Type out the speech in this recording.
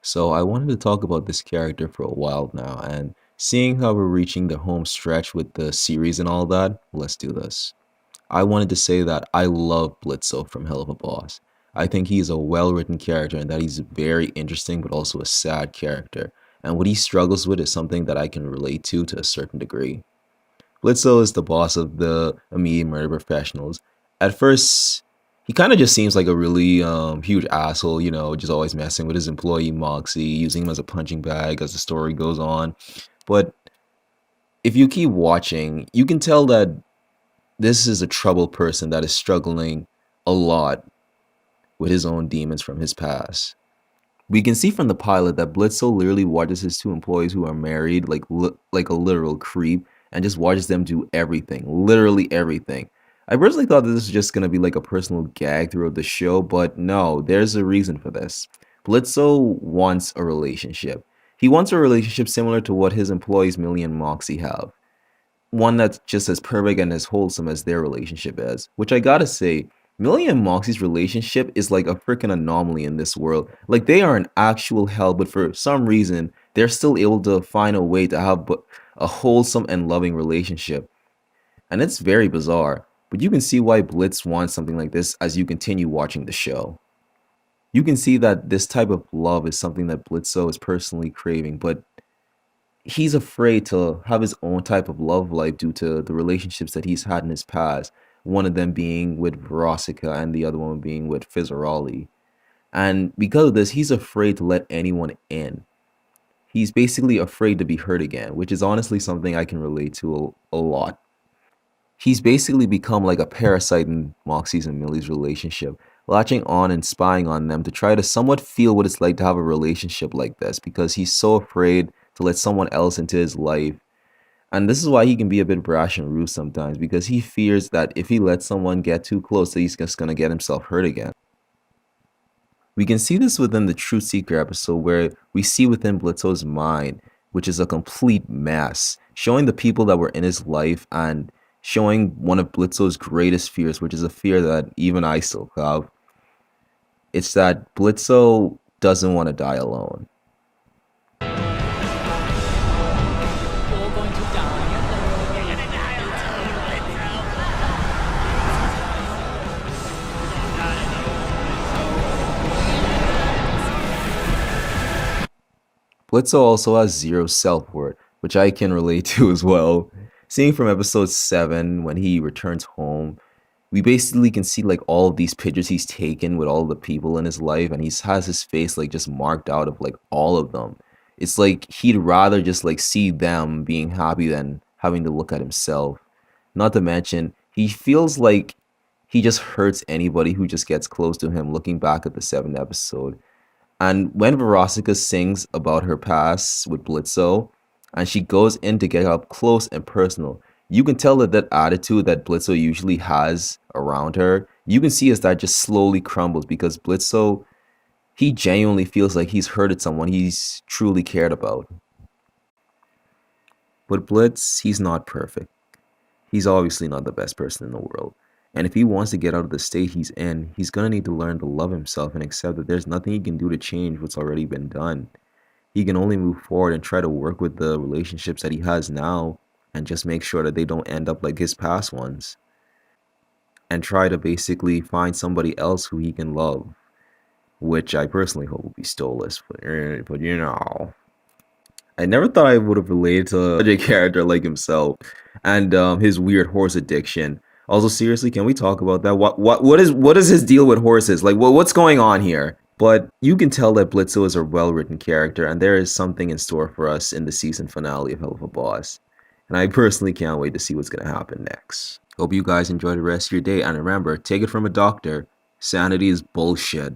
So I wanted to talk about this character for a while now, and seeing how we're reaching the home stretch with the series and all that, let's do this. I wanted to say that I love Blitzo from Helluva Boss. I think he's a well-written character and that he's very interesting but also a sad character. And what he struggles with is something that I can relate to a certain degree. Blitzo is the boss of the immediate murder professionals. At first, he kind of just seems like a really huge asshole, just always messing with his employee Moxie, using him as a punching bag as the story goes on. But if you keep watching, you can tell that this is a troubled person that is struggling a lot with his own demons from his past. We can see from the pilot that Blitzo literally watches his two employees who are married like a literal creep and just watches them do everything, literally everything. I personally thought that this was just going to be like a personal gag throughout the show, but no, there's a reason for this. Blitzo wants a relationship. He wants a relationship similar to what his employees Millie and Moxie have. One that's just as perfect and as wholesome as their relationship is. Which I gotta say, Millie and Moxie's relationship is like a freaking anomaly in this world. Like they are an actual hell, but for some reason, they're still able to find a way to have a wholesome and loving relationship. And it's very bizarre. But you can see why Blitz wants something like this as you continue watching the show. You can see that this type of love is something that Blitzo is personally craving, but he's afraid to have his own type of love life due to the relationships that he's had in his past. One of them being with Verosika and the other one being with Fizzaroli. And because of this, he's afraid to let anyone in. He's basically afraid to be hurt again, which is honestly something I can relate to a lot. He's basically become like a parasite in Moxie's and Millie's relationship, latching on and spying on them to try to somewhat feel what it's like to have a relationship like this because he's so afraid to let someone else into his life. And this is why he can be a bit brash and rude sometimes because he fears that if he lets someone get too close, that he's just going to get himself hurt again. We can see this within the Truth Seeker episode where we see within Blitzo's mind, which is a complete mess, showing the people that were in his life and showing one of Blitzo's greatest fears, which is a fear that even I still have. It's that Blitzo doesn't want to die alone. You're going to die. You're gonna Blitzo also has zero self-worth, which I can relate to as well. Seeing from episode 7 when he returns home, we basically can see like all of these pictures he's taken with all the people in his life and he has his face like just marked out of like all of them. It's like he'd rather just like see them being happy than having to look at himself. Not to mention, he feels like he just hurts anybody who just gets close to him looking back at the 7th episode. And when Verosika sings about her past with Blitzo, and she goes in to get up close and personal, you can tell that that attitude that Blitzo usually has around her, you can see as that just slowly crumbles because Blitzo, he genuinely feels like he's hurted someone he's truly cared about. But Blitz, he's not perfect. He's obviously not the best person in the world. And if he wants to get out of the state he's in, he's gonna need to learn to love himself and accept that there's nothing he can do to change what's already been done. He can only move forward and try to work with the relationships that he has now and just make sure that they don't end up like his past ones. And try to basically find somebody else who he can love. Which I personally hope will be Stolas, but you know. I never thought I would have related to such a character like himself and his weird horse addiction. Also, seriously, can we talk about that? What is his deal with horses? Like, what's going on here? But you can tell that Blitzo is a well-written character, and there is something in store for us in the season finale of Helluva Boss. And I personally can't wait to see what's gonna happen next. Hope you guys enjoy the rest of your day, and remember, take it from a doctor, sanity is bullshit.